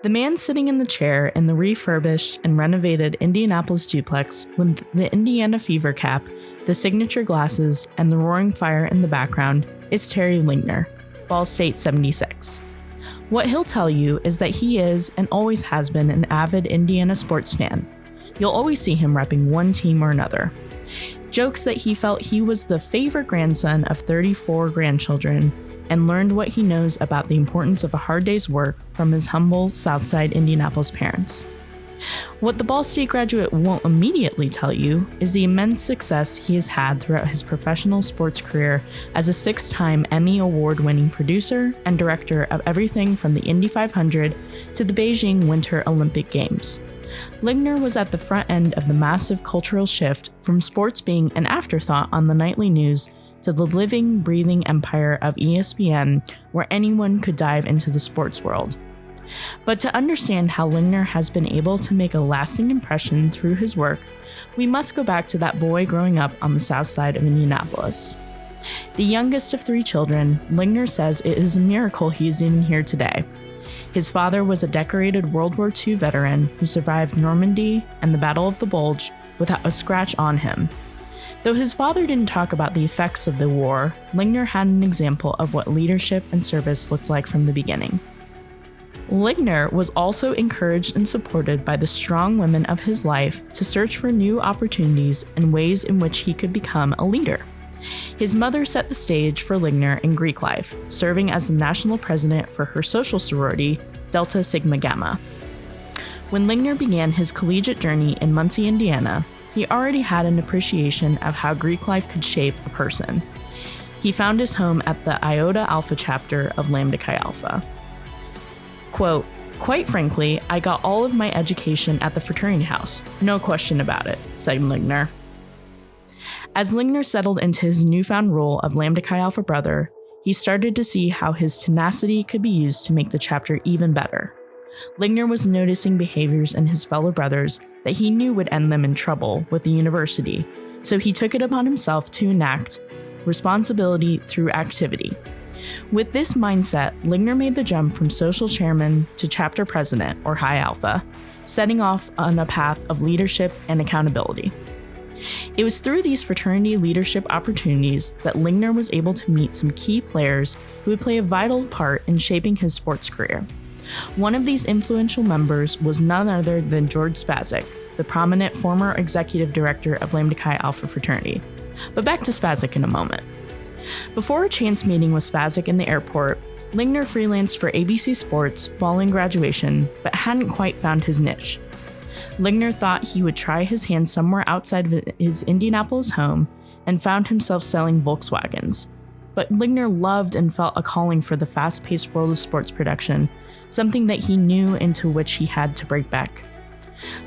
The man sitting in the chair in the refurbished and renovated Indianapolis duplex with the Indiana fever cap, the signature glasses, and the roaring fire in the background is Terry Lingner, Ball State 76. What he'll tell you is that he is and always has been an avid Indiana sports fan. You'll always see him repping one team or another. Jokes that he felt he was the favorite grandson of 34 grandchildren and learned what he knows about the importance of a hard day's work from his humble Southside Indianapolis parents. What the Ball State graduate won't immediately tell you is the immense success he has had throughout his professional sports career as a 6-time Emmy Award-winning producer and director of everything from the Indy 500 to the Beijing Winter Olympic Games. Lingner was at the front end of the massive cultural shift from sports being an afterthought on the nightly news to the living, breathing empire of ESPN, where anyone could dive into the sports world. But to understand how Lingner has been able to make a lasting impression through his work, we must go back to that boy growing up on the south side of Indianapolis. The youngest of 3 children, Lingner says it is a miracle he is even here today. His father was a decorated World War II veteran who survived Normandy and the Battle of the Bulge without a scratch on him. Though his father didn't talk about the effects of the war, Lingner had an example of what leadership and service looked like from the beginning. Lingner was also encouraged and supported by the strong women of his life to search for new opportunities and ways in which he could become a leader. His mother set the stage for Lingner in Greek life, serving as the national president for her social sorority, Delta Sigma Gamma. When Lingner began his collegiate journey in Muncie, Indiana, he already had an appreciation of how Greek life could shape a person. He found his home at the Iota Alpha chapter of Lambda Chi Alpha. Quote, "Quite frankly, I got all of my education at the fraternity house. No question about it," said Lingner. As Lingner settled into his newfound role of Lambda Chi Alpha brother, he started to see how his tenacity could be used to make the chapter even better. Lingner was noticing behaviors in his fellow brothers that he knew would end them in trouble with the university, so he took it upon himself to enact responsibility through activity. With this mindset, Lingner made the jump from social chairman to chapter president, or High Alpha, setting off on a path of leadership and accountability. It was through these fraternity leadership opportunities that Lingner was able to meet some key players who would play a vital part in shaping his sports career. One of these influential members was none other than George Spazek, the prominent former executive director of Lambda Chi Alpha fraternity. But back to Spazek in a moment. Before a chance meeting with Spazek in the airport, Lingner freelanced for ABC Sports following graduation, but hadn't quite found his niche. Lingner thought he would try his hand somewhere outside of his Indianapolis home and found himself selling Volkswagens. But Lingner loved and felt a calling for the fast-paced world of sports production, something that he knew into which he had to break back.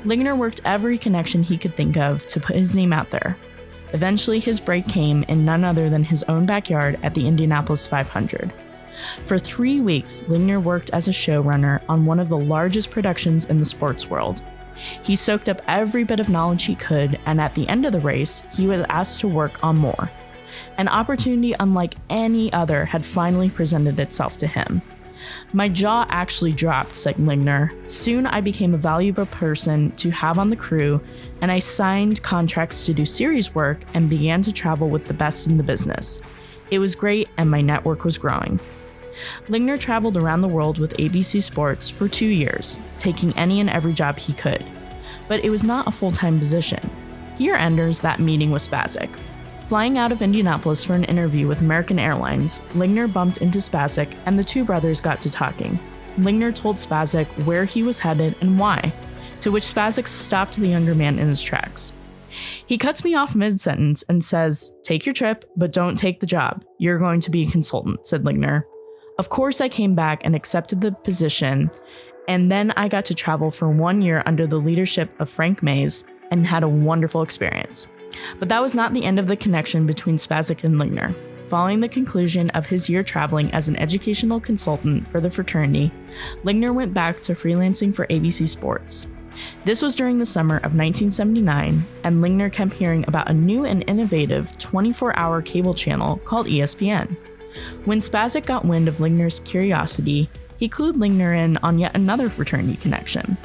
Lingner worked every connection he could think of to put his name out there. Eventually, his break came in none other than his own backyard at the Indianapolis 500. For 3 weeks, Lingner worked as a showrunner on one of the largest productions in the sports world. He soaked up every bit of knowledge he could, and at the end of the race, he was asked to work on more. An opportunity unlike any other had finally presented itself to him. "My jaw actually dropped," said Lingner. "Soon I became a valuable person to have on the crew, and I signed contracts to do series work and began to travel with the best in the business. It was great, and my network was growing." Lingner traveled around the world with ABC Sports for 2 years, taking any and every job he could. But it was not a full-time position. Here enters that meeting with Spazek. Flying out of Indianapolis for an interview with American Airlines, Lingner bumped into Spazek and the two brothers got to talking. Lingner told Spazek where he was headed and why, to which Spazek stopped the younger man in his tracks. "He cuts me off mid-sentence and says, 'Take your trip, but don't take the job. You're going to be a consultant,'" said Lingner. "Of course I came back and accepted the position, and then I got to travel for 1 year under the leadership of Frank Mays and had a wonderful experience." But that was not the end of the connection between Spazek and Lingner. Following the conclusion of his year traveling as an educational consultant for the fraternity, Lingner went back to freelancing for ABC Sports. This was during the summer of 1979, and Lingner kept hearing about a new and innovative 24-hour cable channel called ESPN. When Spazek got wind of Lingner's curiosity, he he clued Lingner in on yet another fraternity connection.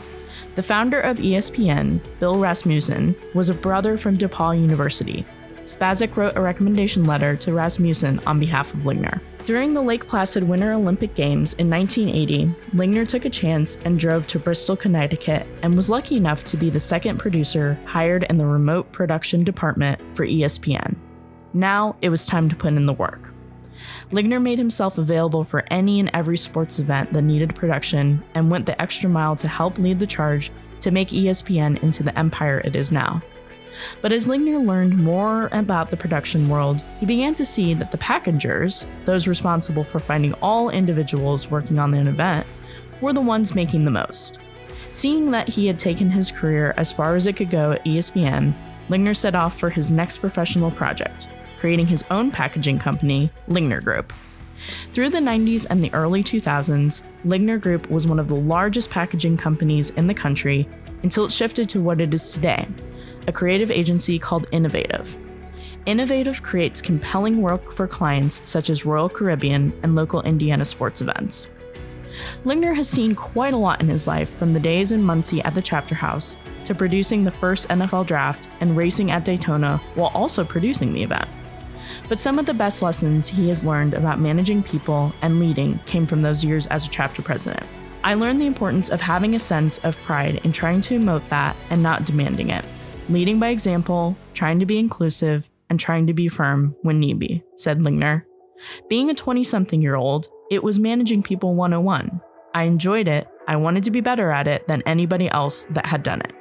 The founder of ESPN, Bill Rasmussen, was a brother from DePaul University. Spacek wrote a recommendation letter to Rasmussen on behalf of Lingner. During the Lake Placid Winter Olympic Games in 1980, Lingner took a chance and drove to Bristol, Connecticut, and was lucky enough to be the second producer hired in the remote production department for ESPN. Now it was time to put in the work. Lingner made himself available for any and every sports event that needed production and went the extra mile to help lead the charge to make ESPN into the empire it is now. But as Lingner learned more about the production world, he began to see that the packagers, those responsible for finding all individuals working on an event, were the ones making the most. Seeing that he had taken his career as far as it could go at ESPN, Lingner set off for his next professional project, creating his own packaging company, Lingner Group. Through the 90s and the early 2000s, Lingner Group was one of the largest packaging companies in the country until it shifted to what it is today, a creative agency called Innovative. Innovative creates compelling work for clients such as Royal Caribbean and local Indiana sports events. Lingner has seen quite a lot in his life, from the days in Muncie at the Chapter House to producing the first NFL draft and racing at Daytona while also producing the event. But some of the best lessons he has learned about managing people and leading came from those years as a chapter president. I learned the importance of having a sense of pride in trying to emote that and not demanding it. Leading by example, trying to be inclusive, and trying to be firm when need be, said Lingner. Being a 20-something-year-old, it was managing people 101. I enjoyed it. I wanted to be better at it than anybody else that had done it.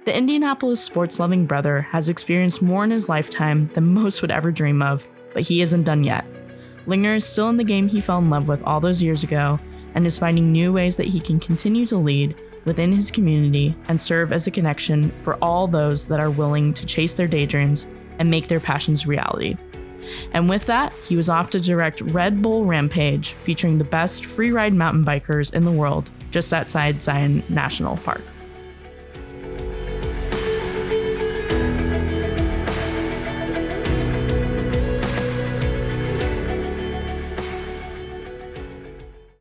The Indianapolis sports-loving brother has experienced more in his lifetime than most would ever dream of, but he isn't done yet. Lingner is still in the game he fell in love with all those years ago and is finding new ways that he can continue to lead within his community and serve as a connection for all those that are willing to chase their daydreams and make their passions reality. And with that, he was off to direct Red Bull Rampage, featuring the best free ride mountain bikers in the world just outside Zion National Park.